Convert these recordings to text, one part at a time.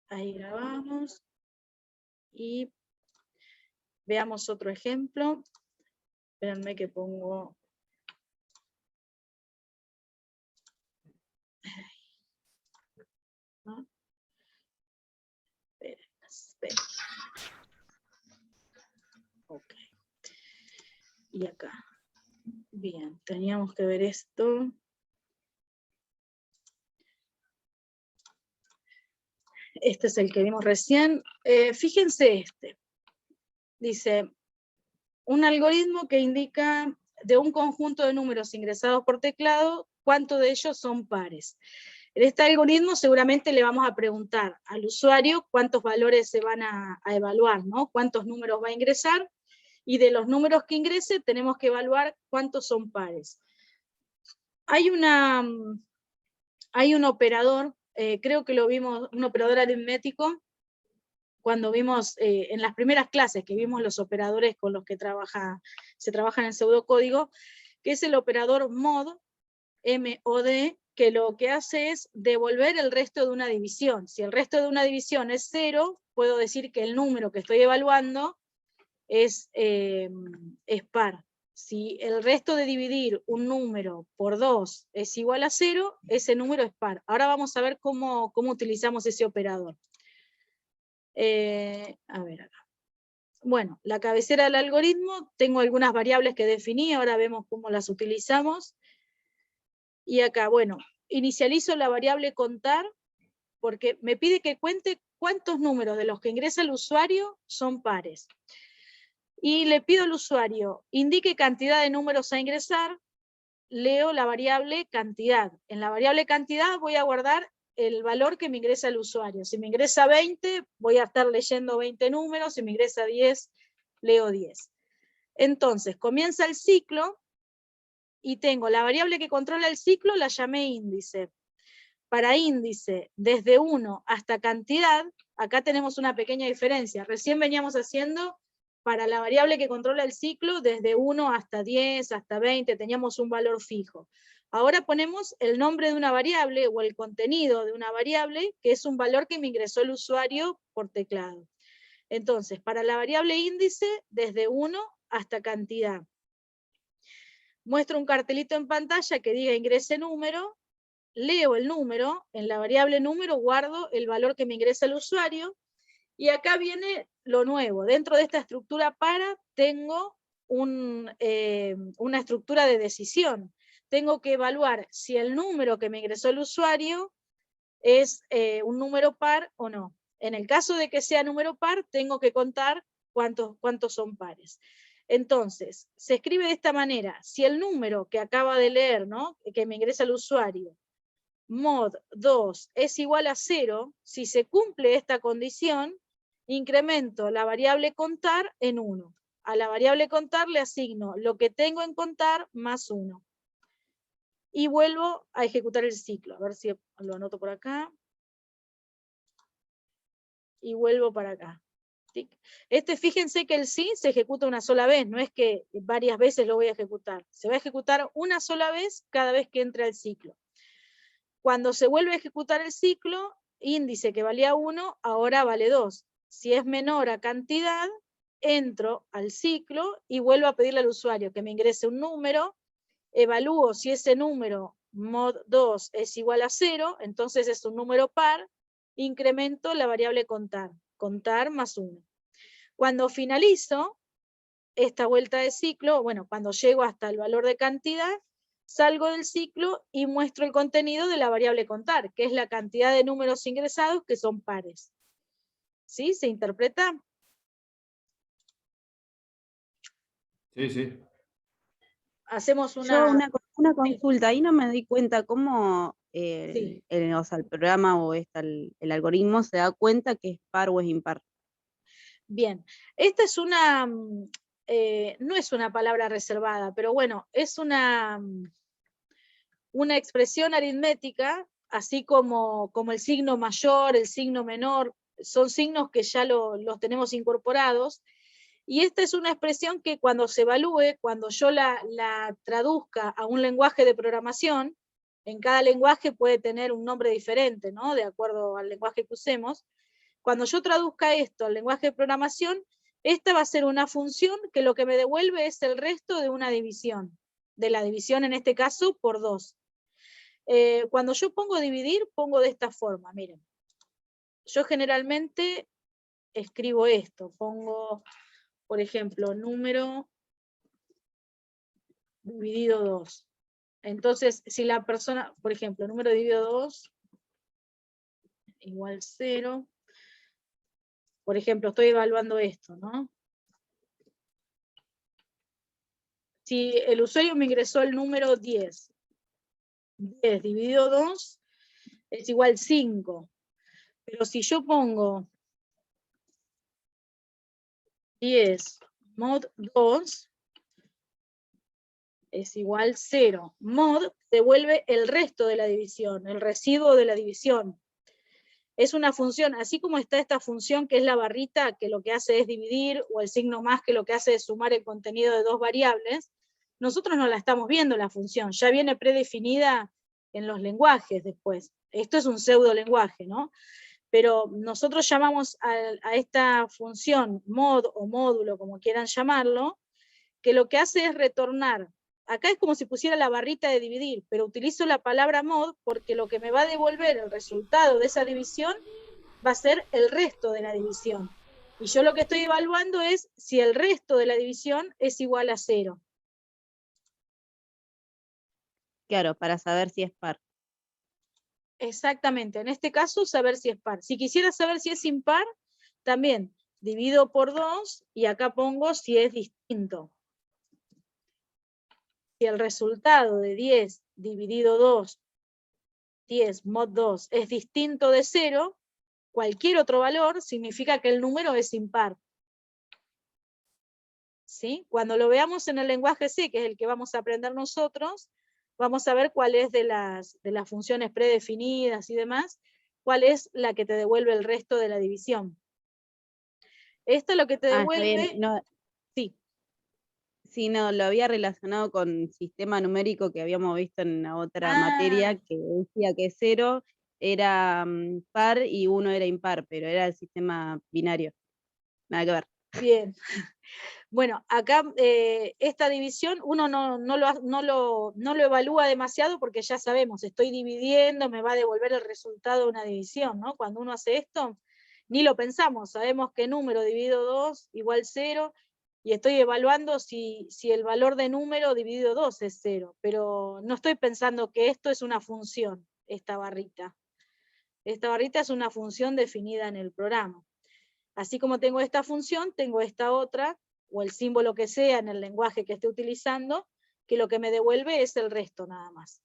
Ahí grabamos. Y veamos otro ejemplo. Espérenme que pongo... ¿no? Esperen. Ok. Y acá. Bien, teníamos que ver esto. Este es el que vimos recién. Fíjense este. Dice, un algoritmo que indica de un conjunto de números ingresados por teclado, cuántos de ellos son pares. En este algoritmo seguramente le vamos a preguntar al usuario cuántos valores se van a evaluar, ¿no? Cuántos números va a ingresar, y de los números que ingrese tenemos que evaluar cuántos son pares. Hay un operador, creo que lo vimos, un operador aritmético, cuando vimos en las primeras clases que vimos los operadores con los que se trabaja en el pseudocódigo, que es el operador mod, M-O-D, que lo que hace es devolver el resto de una división. Si el resto de una división es 0, puedo decir que el número que estoy evaluando es par. Si el resto de dividir un número por 2 es igual a 0, ese número es par. Ahora vamos a ver cómo utilizamos ese operador. A ver acá. Bueno, la cabecera del algoritmo, tengo algunas variables que definí, ahora vemos cómo las utilizamos. Y acá, bueno, inicializo la variable contar, porque me pide que cuente cuántos números de los que ingresa el usuario son pares. Y le pido al usuario, indique cantidad de números a ingresar, leo la variable cantidad. En la variable cantidad voy a guardar el valor que me ingresa el usuario. Si me ingresa 20, voy a estar leyendo 20 números, si me ingresa 10, leo 10. Entonces, comienza el ciclo, y tengo la variable que controla el ciclo, la llamé índice. Para índice, desde 1 hasta cantidad, acá tenemos una pequeña diferencia. Recién veníamos haciendo para la variable que controla el ciclo, desde 1 hasta 10, hasta 20, teníamos un valor fijo. Ahora ponemos el nombre de una variable o el contenido de una variable, que es un valor que me ingresó el usuario por teclado. Entonces, para la variable índice, desde 1 hasta cantidad. Muestro un cartelito en pantalla que diga ingrese número, leo el número, en la variable número guardo el valor que me ingresa el usuario, y acá viene lo nuevo. Dentro de esta estructura para, tengo una estructura de decisión. Tengo que evaluar si el número que me ingresó el usuario es un número par o no. En el caso de que sea número par, tengo que contar cuántos son pares. Entonces, se escribe de esta manera: si el número que acaba de leer, ¿no?, que me ingresa el usuario, mod 2 es igual a 0, si se cumple esta condición, incremento la variable contar en 1. A la variable contar le asigno lo que tengo en contar más 1. Y vuelvo a ejecutar el ciclo. A ver si lo anoto por acá. Y vuelvo para acá. Fíjense que el sí se ejecuta una sola vez, no es que varias veces lo voy a ejecutar. Se va a ejecutar una sola vez cada vez que entre el ciclo. Cuando se vuelve a ejecutar el ciclo, índice que valía 1, ahora vale 2. Si es menor a cantidad, entro al ciclo y vuelvo a pedirle al usuario que me ingrese un número, evalúo si ese número mod 2 es igual a 0, entonces es un número par, incremento la variable contar, contar más 1. Cuando finalizo esta vuelta de ciclo, bueno, cuando llego hasta el valor de cantidad, salgo del ciclo y muestro el contenido de la variable contar, que es la cantidad de números ingresados que son pares. ¿Sí? ¿Se interpreta? Sí, sí. Hacemos Yo una consulta, ahí no me di cuenta cómo Sí. o sea, el programa o el algoritmo se da cuenta que es par o es impar. Bien, esta es no es una palabra reservada, pero bueno, es una expresión aritmética, así como el signo mayor, el signo menor, son signos que ya los tenemos incorporados, y esta es una expresión que cuando se evalúe, cuando yo la traduzca a un lenguaje de programación, en cada lenguaje puede tener un nombre diferente, ¿no?, de acuerdo al lenguaje que usemos, Cuando yo traduzca esto al lenguaje de programación, esta va a ser una función que lo que me devuelve es el resto de una división, de la división en este caso por 2. Cuando yo pongo dividir, pongo de esta forma, miren. Yo generalmente escribo esto, pongo, por ejemplo, número dividido 2. Entonces, si la persona, por ejemplo, número dividido 2 igual 0. Por ejemplo, estoy evaluando esto, ¿no? Si el usuario me ingresó el número 10, 10 dividido 2 es igual 5. Pero si yo pongo 10 mod 2 es igual 0. Mod devuelve el resto de la división, el residuo de la división. Es una función, así como está esta función que es la barrita, que lo que hace es dividir, o el signo más, que lo que hace es sumar el contenido de 2 variables, nosotros no la estamos viendo la función, ya viene predefinida en los lenguajes después. Esto es un pseudo lenguaje, ¿no? Pero nosotros llamamos a esta función mod o módulo, como quieran llamarlo, que lo que hace es retornar. Acá es como si pusiera la barrita de dividir, pero utilizo la palabra mod porque lo que me va a devolver el resultado de esa división va a ser el resto de la división. Y yo lo que estoy evaluando es si el resto de la división es igual a 0. Claro, para saber si es par. Exactamente, en este caso saber si es par. Si quisiera saber si es impar, también divido por 2 y acá pongo si es distinto. Si el resultado de 10 dividido 2, 10 mod 2, es distinto de 0, cualquier otro valor significa que el número es impar. ¿Sí? Cuando lo veamos en el lenguaje C, que es el que vamos a aprender nosotros, vamos a ver cuál es de las funciones predefinidas y demás, cuál es la que te devuelve el resto de la división. Esto es lo que te Está bien. devuelve... No, Sí. sí, no, lo había relacionado con sistema numérico que habíamos visto en la otra materia, que decía que 0 era par y 1 era impar, pero era el sistema binario. Nada que ver. Bien. Bueno, acá esta división uno no lo evalúa demasiado porque ya sabemos, estoy dividiendo, me va a devolver el resultado de una división, ¿no? Cuando uno hace esto, ni lo pensamos, sabemos que número dividido 2 igual 0, y estoy evaluando si el valor de número dividido 2 es 0, pero no estoy pensando que esto es una función, esta barrita. Esta barrita es una función definida en el programa. Así como tengo esta función, tengo esta otra, o el símbolo que sea en el lenguaje que esté utilizando, que lo que me devuelve es el resto nada más.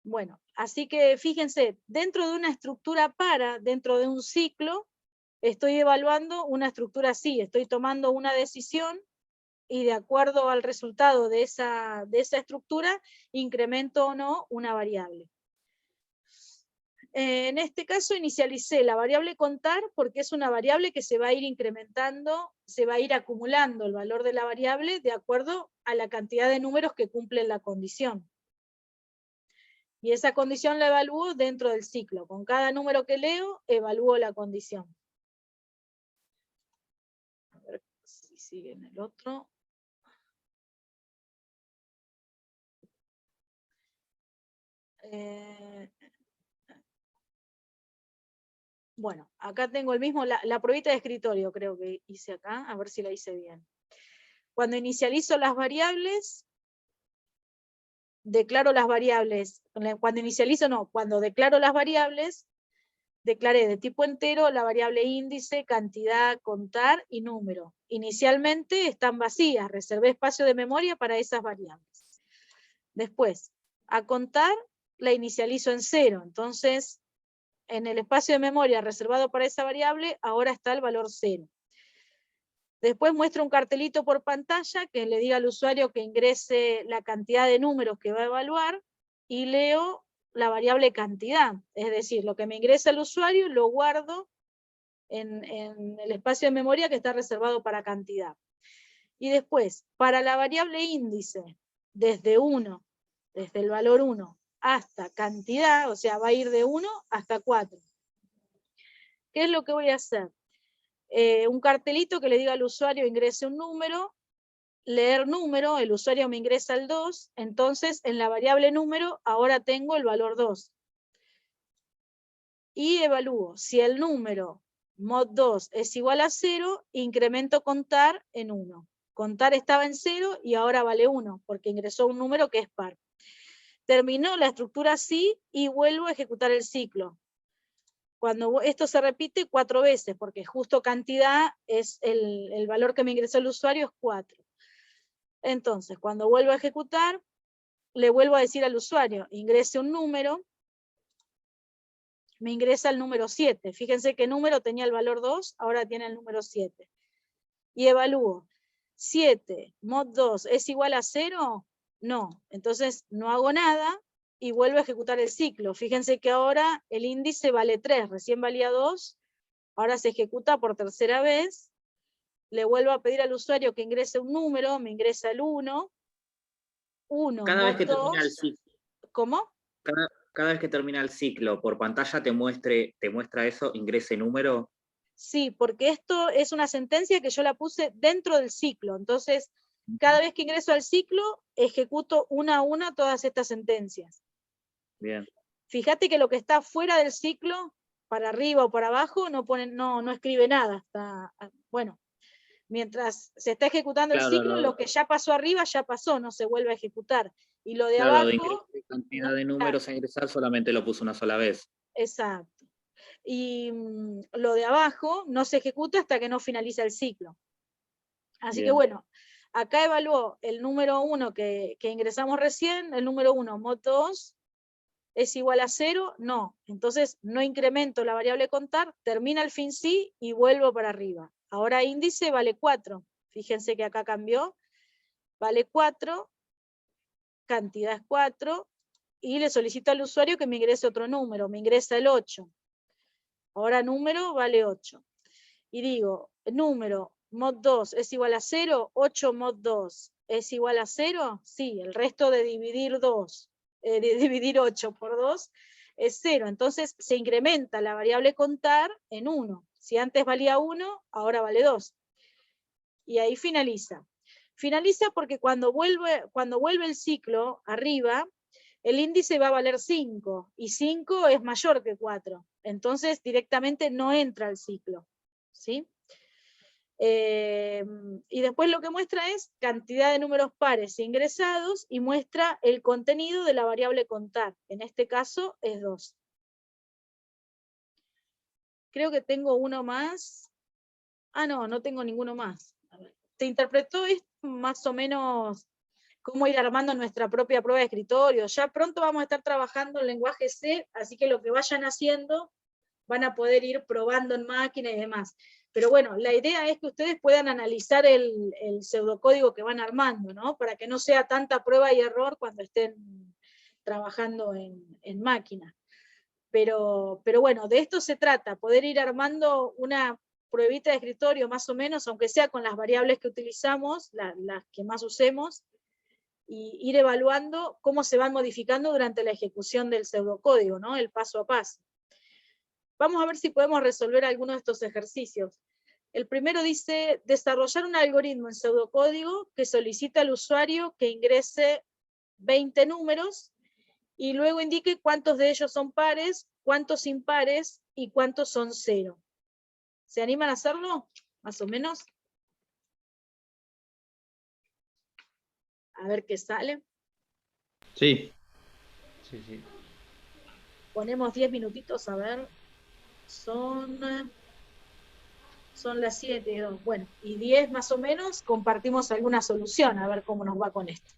Bueno, así que fíjense, dentro de una estructura para, dentro de un ciclo, estoy evaluando una estructura así, estoy tomando una decisión y de acuerdo al resultado de esa estructura, incremento o no una variable. En este caso inicialicé la variable contar porque es una variable que se va a ir incrementando, se va a ir acumulando el valor de la variable de acuerdo a la cantidad de números que cumplen la condición. Y esa condición la evalúo dentro del ciclo. Con cada número que leo, evalúo la condición. A ver si sigue en el otro. Bueno, acá tengo el mismo, la pruebita de escritorio creo que hice acá, a ver si la hice bien. Cuando inicializo las variables, declaro las variables, cuando declaro las variables, declaré de tipo entero la variable índice, cantidad, contar y número. Inicialmente están vacías, reservé espacio de memoria para esas variables. Después, a contar la inicializo en 0, entonces en el espacio de memoria reservado para esa variable, ahora está el valor 0. Después muestro un cartelito por pantalla que le diga al usuario que ingrese la cantidad de números que va a evaluar y leo la variable cantidad. Es decir, lo que me ingresa el usuario lo guardo en el espacio de memoria que está reservado para cantidad. Y después, para la variable índice, desde el valor 1 hasta cantidad, o sea, va a ir de 1 hasta 4. ¿Qué es lo que voy a hacer? Un cartelito que le diga al usuario ingrese un número, leer número, el usuario me ingresa el 2, entonces en la variable número ahora tengo el valor 2. Y evalúo si el número mod2 es igual a 0, incremento contar en 1. Contar estaba en 0 y ahora vale 1, porque ingresó un número que es par. Terminó la estructura así y vuelvo a ejecutar el ciclo. Cuando esto se repite 4 veces, porque justo cantidad es el valor que me ingresó el usuario es 4. Entonces, cuando vuelvo a ejecutar, le vuelvo a decir al usuario, ingrese un número, me ingresa el número 7. Fíjense qué número tenía el valor 2, ahora tiene el número 7. Y evalúo, 7 mod 2 es igual a 0, no. Entonces no hago nada y vuelvo a ejecutar el ciclo. Fíjense que ahora el índice vale 3, recién valía 2, ahora se ejecuta por tercera vez. Le vuelvo a pedir al usuario que ingrese un número, me ingresa el 1, 1 Cada vez mod que termina el 2, ciclo, ¿cómo? cada vez que termina el ciclo, por pantalla te muestra eso, ingrese número. Sí, porque esto es una sentencia que yo la puse dentro del ciclo. Entonces, cada vez que ingreso al ciclo, ejecuto una a una todas estas sentencias. Bien. Fíjate que lo que está fuera del ciclo, para arriba o para abajo, no escribe nada. Bueno, mientras se está ejecutando el Claro, ciclo, lo que ya pasó arriba ya pasó, no se vuelve a ejecutar. Y lo de claro, lo abajo, de ingreso de cantidad no, de números a ingresar solamente lo puso una sola vez. exacto. Y lo de abajo no se ejecuta hasta que no finaliza el ciclo. Así que Bien. bueno, acá evaluó el número 1 que ingresamos recién, el número 1, mod 2, ¿es igual a 0? No. Entonces no incremento la variable contar, termina el fin sí y vuelvo para arriba. Ahora índice vale 4. Fíjense que acá cambió. Vale 4, cantidad es 4, y le solicito al usuario que me ingrese otro número, me ingresa el 8. Ahora número vale 8. Y digo, número mod 2 es igual a 0, 8 mod 2 es igual a 0, sí, el resto de dividir 2, de dividir 8 por 2 es 0. Entonces se incrementa la variable contar en 1. Si antes valía 1, ahora vale 2. Y ahí finaliza. Finaliza porque cuando vuelve el ciclo arriba, el índice va a valer 5, y 5 es mayor que 4. Entonces directamente no entra al ciclo. ¿Sí? Y después lo que muestra es cantidad de números pares ingresados y muestra el contenido de la variable contar. En este caso es 2. Creo que tengo uno más. Ah, no tengo ninguno más. A ver. ¿Te interpretó esto más o menos cómo ir armando nuestra propia prueba de escritorio? Ya pronto vamos a estar trabajando en lenguaje C, así que lo que vayan haciendo van a poder ir probando en máquina y demás. Pero bueno, la idea es que ustedes puedan analizar el pseudocódigo que van armando, ¿no? Para que no sea tanta prueba y error cuando estén trabajando en máquina. Pero bueno, de esto se trata, poder ir armando una pruebita de escritorio más o menos, aunque sea con las variables que utilizamos, las que más usemos, y ir evaluando cómo se van modificando durante la ejecución del pseudocódigo, ¿no? El paso a paso. Vamos a ver si podemos resolver alguno de estos ejercicios. El primero dice, desarrollar un algoritmo en pseudocódigo que solicita al usuario que ingrese 20 números y luego indique cuántos de ellos son pares, cuántos impares y cuántos son cero. ¿Se animan a hacerlo? Más o menos. A ver qué sale. Sí. Sí, sí. Ponemos 10 minutitos, a ver. Son las 7, bueno, y 10 más o menos, compartimos alguna solución, a ver cómo nos va con esto.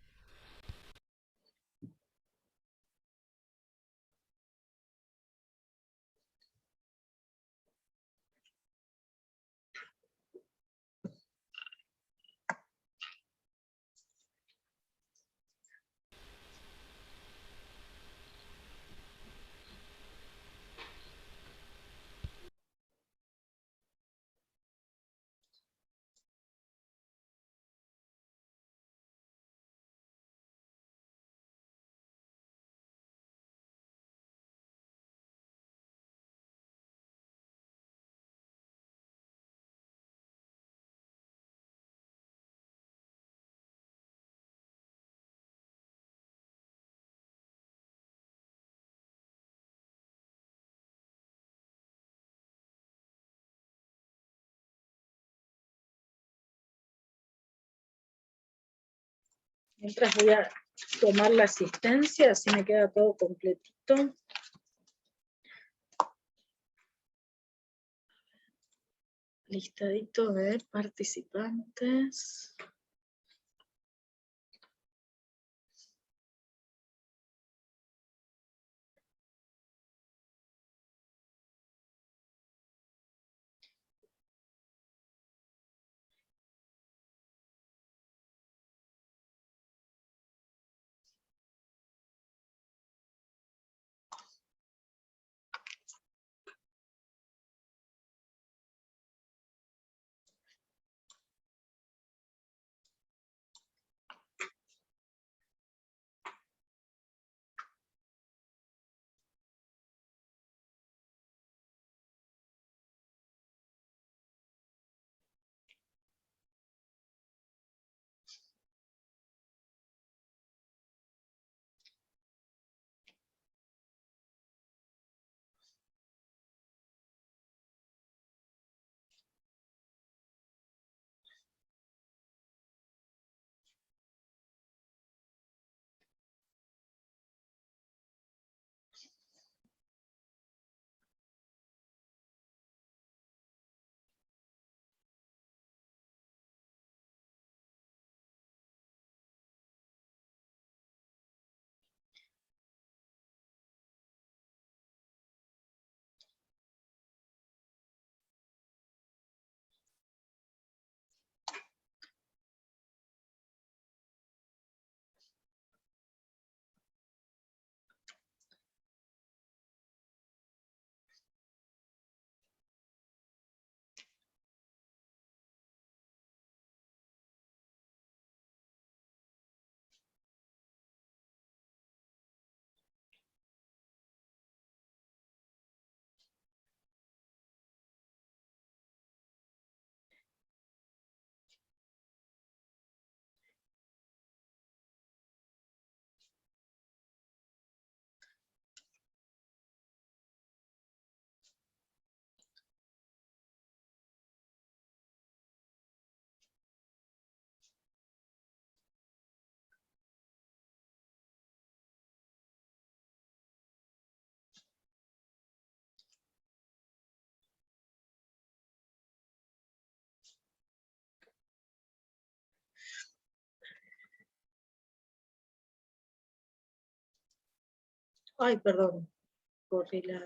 Mientras voy a tomar la asistencia, así me queda todo completito. Listadito de participantes. Ay, perdón, corrí la...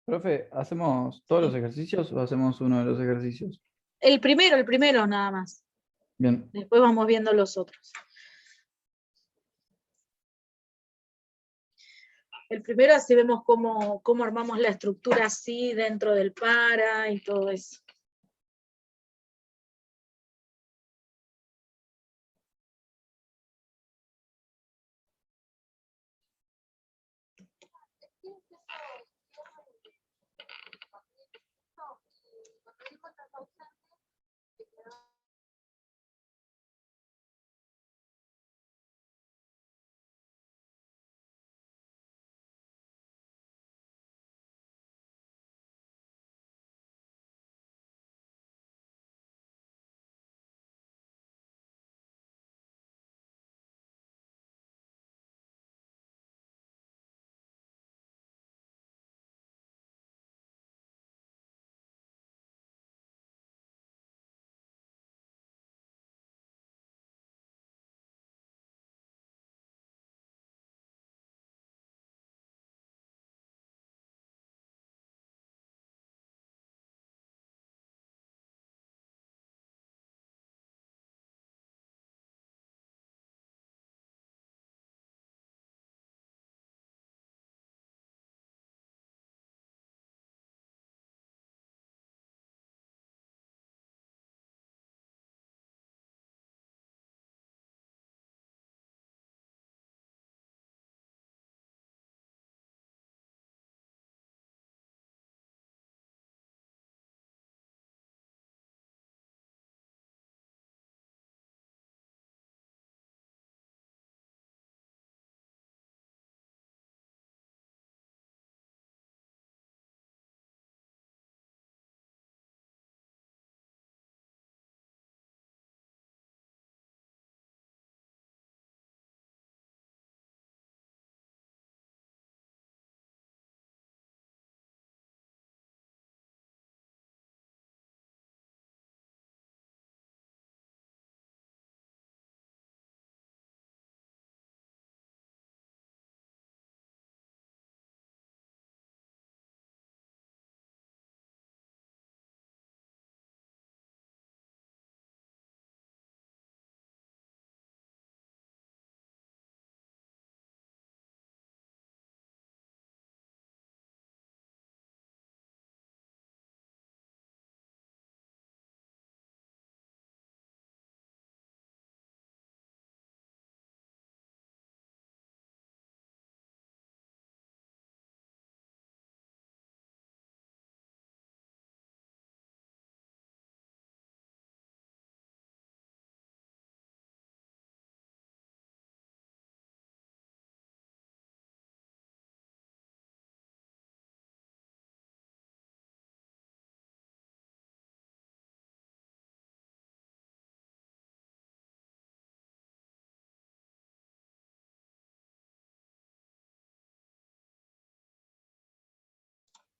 Profe, ¿hacemos todos los ejercicios o hacemos uno de los ejercicios? El primero nada más. Bien. Después vamos viendo los otros. El primero así vemos cómo armamos la estructura así dentro del para y todo eso.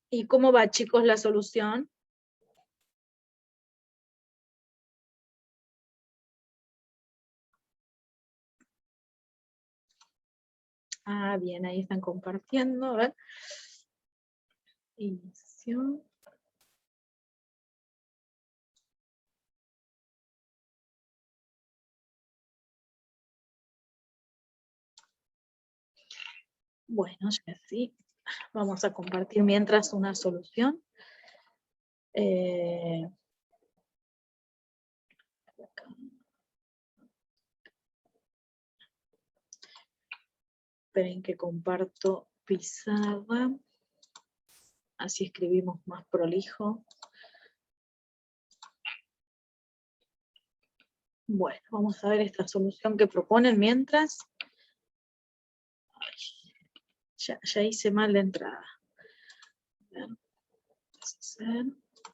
¿Y cómo va, chicos, la solución? Ah, bien, ahí están compartiendo. A ver. Inicio. Bueno, ya sí. Vamos a compartir mientras una solución. Esperen que comparto pizarra. Así escribimos más prolijo. Bueno, vamos a ver esta solución que proponen mientras. Ay, ya hice mal la entrada. Hacer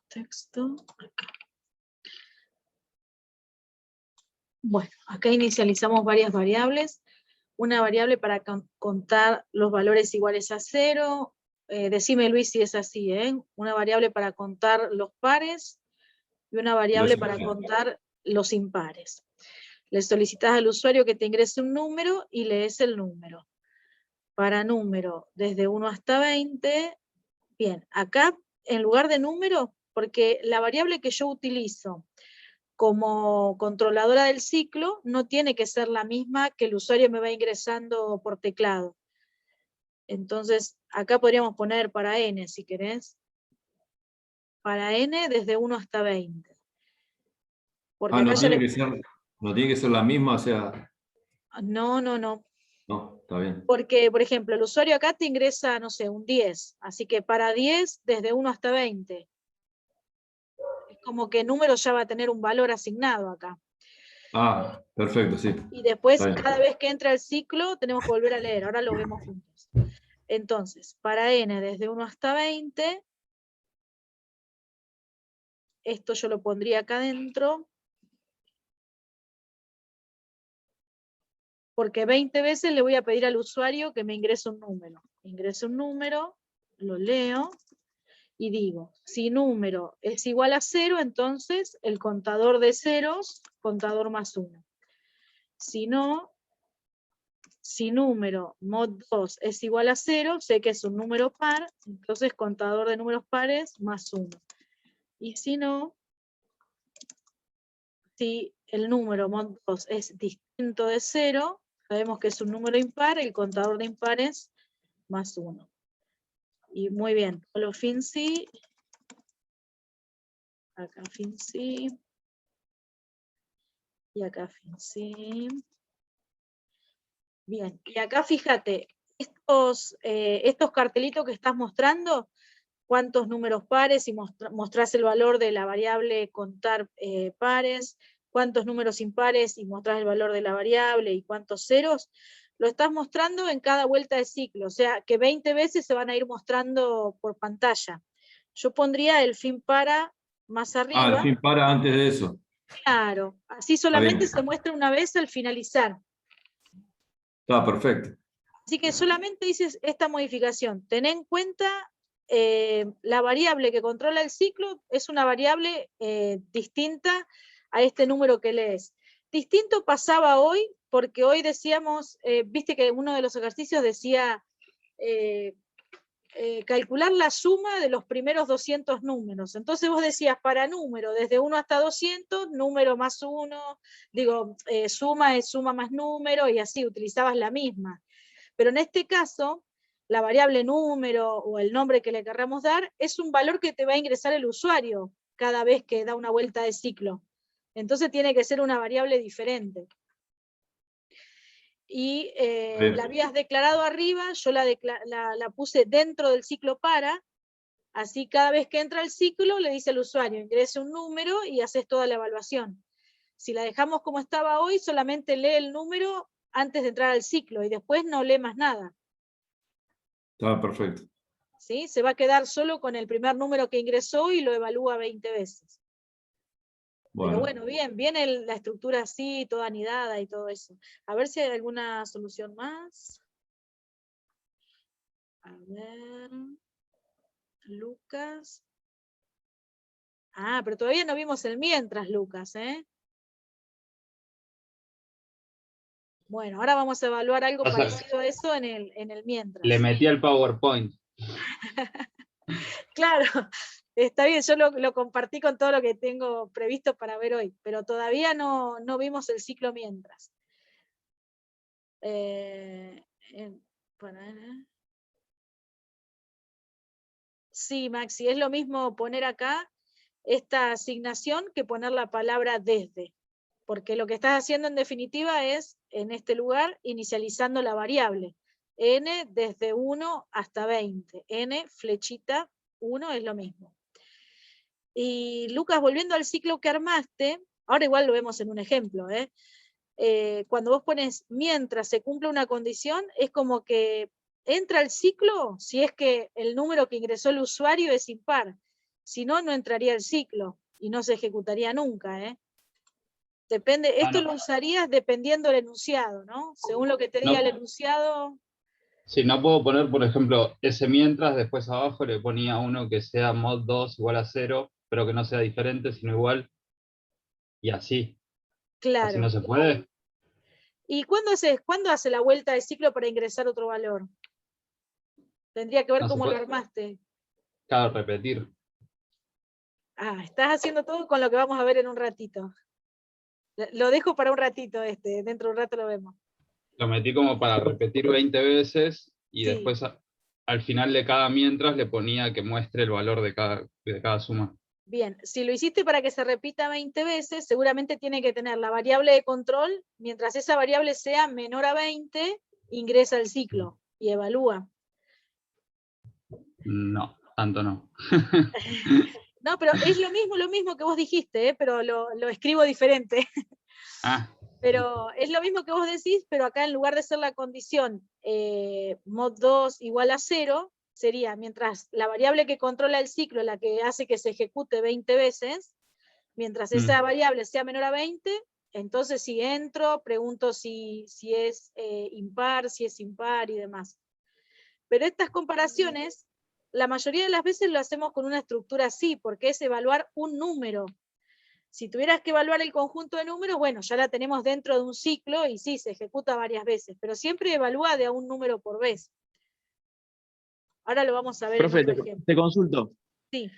texto acá. Bueno, acá inicializamos varias variables. Una variable para contar los valores iguales a 0. Decime, Luis, si es así, ¿eh? Una variable para contar los pares y una variable para contar los impares. Le solicitas al usuario que te ingrese un número y lees el número. Para número desde 1 hasta 20, Bien, acá en lugar de número, porque la variable que yo utilizo como controladora del ciclo no tiene que ser la misma que el usuario me va ingresando por teclado. Entonces, acá podríamos poner para n, si querés. Para n desde 1 hasta 20. Porque acá no ya tiene que ser, no tiene que ser la misma, o sea, No. no, está bien. Porque, por ejemplo, el usuario acá te ingresa, no sé, un 10. Así que para 10, desde 1 hasta 20. Es como que el número ya va a tener un valor asignado acá. Ah, perfecto, sí. Y después, Está bien. cada vez que entra el ciclo, tenemos que volver a leer. Ahora lo vemos juntos. Entonces, para n desde 1 hasta 20, esto yo lo pondría acá adentro, porque 20 veces le voy a pedir al usuario que me ingrese un número. Ingreso un número, lo leo, y digo, si número es igual a 0, entonces el contador de ceros, contador más 1. Si no, si número mod 2 es igual a 0, sé que es un número par, entonces contador de números pares más 1. Y si no, si el número mod 2 es distinto de 0, sabemos que es un número impar, el contador de impares más 1. Y muy bien, solo fin sí. Acá fin sí. Y acá fin sí. Bien, y acá fíjate, estos cartelitos que estás mostrando, cuántos números pares, y mostrás el valor de la variable contar pares, cuántos números impares y mostrás el valor de la variable y cuántos ceros, lo estás mostrando en cada vuelta de ciclo, o sea que 20 veces se van a ir mostrando por pantalla. Yo pondría el fin para más arriba. Ah, el fin para antes de eso. Claro, así Está solamente bien. se muestra una vez al finalizar. Está perfecto. Así que solamente dices esta modificación. Ten en cuenta la variable que controla el ciclo es una variable distinta a este número que lees. Distinto pasaba hoy, porque hoy decíamos, viste que uno de los ejercicios decía calcular la suma de los primeros 200 números. Entonces vos decías, para número, desde 1 hasta 200, número más 1, digo, suma es suma más número, y así utilizabas la misma. Pero en este caso, la variable número o el nombre que le querramos dar es un valor que te va a ingresar el usuario cada vez que da una vuelta de ciclo. Entonces tiene que ser una variable diferente. Y la habías declarado arriba, yo la puse dentro del ciclo para, así cada vez que entra el ciclo le dice al usuario, ingrese un número y haces toda la evaluación. Si la dejamos como estaba hoy, solamente lee el número antes de entrar al ciclo y después no lee más nada. Está perfecto. ¿Sí? Se va a quedar solo con el primer número que ingresó y lo evalúa 20 veces. Bueno. Pero bueno, bien la estructura así, toda anidada y todo eso. A ver si hay alguna solución más. A ver. Lucas. Ah, pero todavía no vimos el mientras, Lucas, ¿eh? Bueno, ahora vamos a evaluar algo parecido a eso en el mientras. Le metí al PowerPoint. Claro, está bien, yo lo compartí con todo lo que tengo previsto para ver hoy, pero todavía no vimos el ciclo mientras. Sí, Maxi, es lo mismo poner acá esta asignación que poner la palabra desde, porque lo que estás haciendo en definitiva es, en este lugar, inicializando la variable. N desde 1 hasta 20. N flechita 1 es lo mismo. Y Lucas, volviendo al ciclo que armaste, ahora igual lo vemos en un ejemplo, cuando vos pones mientras se cumple una condición, es como que entra el ciclo si es que el número que ingresó el usuario es impar. Si no, no entraría el ciclo y no se ejecutaría nunca. Depende, esto lo usarías dependiendo del enunciado, ¿no? Según lo que te diga el enunciado. Sí, no puedo poner, por ejemplo, ese mientras, después abajo le ponía uno que sea mod 2 igual a 0, pero que no sea diferente, sino igual, y así. Claro. ¿Así no se puede? ¿Y cuándo hace la vuelta de ciclo para ingresar otro valor? Tendría que ver No se cómo lo puede. armaste. Claro, repetir. Estás haciendo todo con lo que vamos a ver en un ratito. Lo dejo para un ratito dentro de un rato lo vemos. Lo metí como para repetir 20 veces y Sí. después al final de cada mientras le ponía que muestre el valor de cada suma. Bien, si lo hiciste para que se repita 20 veces, seguramente tiene que tener la variable de control, mientras esa variable sea menor a 20, ingresa al ciclo y evalúa. No, tanto no. No, pero es lo mismo que vos dijiste, pero lo escribo diferente. Ah, Pero es lo mismo que vos decís, pero acá en lugar de ser la condición mod 2 igual a 0, sería mientras la variable que controla el ciclo, la que hace que se ejecute 20 veces, mientras esa variable sea menor a 20, entonces si entro, pregunto si es impar, si es impar y demás. Pero estas comparaciones, la mayoría de las veces lo hacemos con una estructura así, porque es evaluar un número. Si tuvieras que evaluar el conjunto de números, bueno, ya la tenemos dentro de un ciclo y sí, se ejecuta varias veces, pero siempre evalúa de a un número por vez. Ahora lo vamos a ver Profe, en otro ejemplo. te consulto. Sí.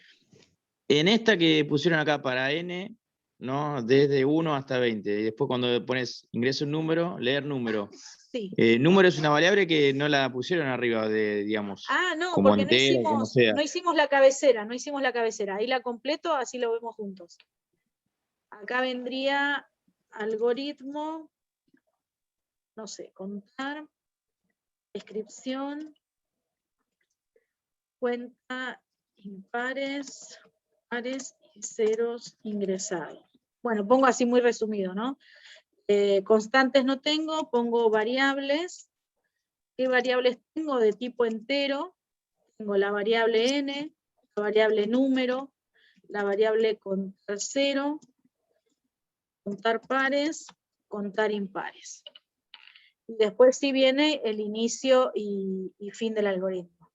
En esta que pusieron acá para n, ¿no? Desde 1 hasta 20, y después cuando pones ingreso un número, leer número. Sí. Número es una variable que no la pusieron arriba de, digamos, No, como porque entero, como sea. no hicimos la cabecera, Ahí la completo, así lo vemos juntos. Acá vendría algoritmo, no sé, contar, descripción, cuenta impares, pares y ceros ingresados. Bueno, pongo así muy resumido, ¿no? Constantes no tengo, pongo variables. ¿Qué variables tengo? De tipo entero. Tengo la variable n, la variable número, la variable contar cero, contar pares, contar impares. Y después sí viene el inicio y fin del algoritmo.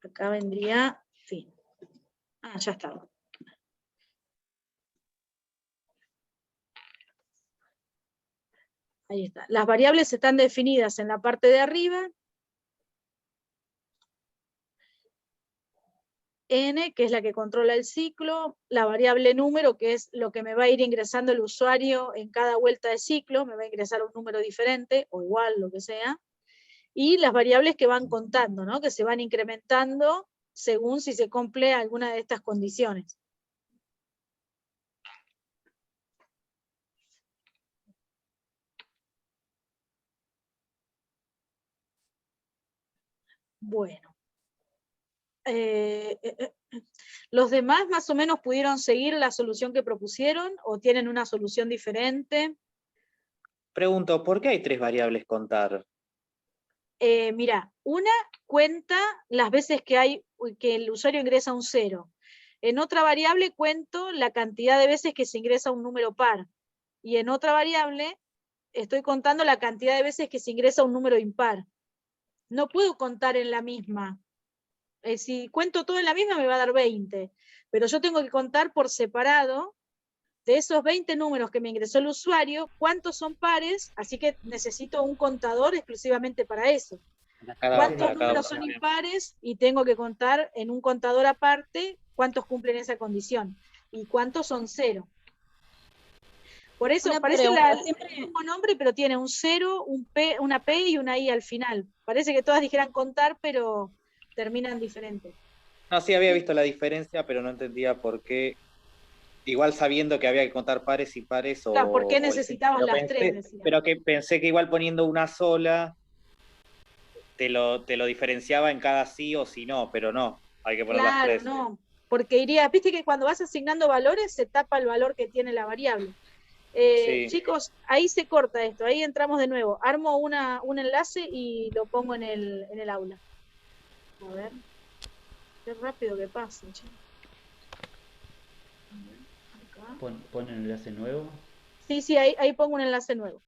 Acá vendría fin. Ya está. Ahí está. Las variables están definidas en la parte de arriba. N, que es la que controla el ciclo, la variable número, que es lo que me va a ir ingresando el usuario en cada vuelta de ciclo, me va a ingresar un número diferente, o igual, lo que sea, y las variables que van contando, ¿no? Que se van incrementando según si se cumple alguna de estas condiciones. Bueno. ¿Los demás más o menos pudieron seguir la solución que propusieron o tienen una solución diferente? Pregunto, ¿por qué hay 3 variables contar? Mira, una cuenta las veces que el usuario ingresa un 0. En otra variable cuento la cantidad de veces que se ingresa un número par. Y en otra variable estoy contando la cantidad de veces que se ingresa un número impar. No puedo contar en la misma. Si cuento todo en la misma me va a dar 20. Pero yo tengo que contar por separado de esos 20 números que me ingresó el usuario, cuántos son pares, así que necesito un contador exclusivamente para eso. ¿Cuántos números son impares? Y tengo que contar en un contador aparte cuántos cumplen esa condición. Y cuántos son 0. Por eso parece el mismo nombre, pero tiene un 0, una P y una I al final. Parece que todas dijeran contar, pero terminan diferentes. No, sí había visto la diferencia, pero no entendía por qué. Igual sabiendo que había que contar pares y pares. Claro, ¿por qué necesitabas las 3? Pero que pensé que igual poniendo una sola te lo diferenciaba en cada sí o sí no, pero no, hay que poner las 3. No, porque viste que cuando vas asignando valores se tapa el valor que tiene la variable. Sí. Chicos, ahí se corta esto, ahí entramos de nuevo. Armo un enlace y lo pongo en el aula. A ver. Qué rápido que pasa, che. ¿Pon un enlace nuevo? Sí, ahí pongo un enlace nuevo.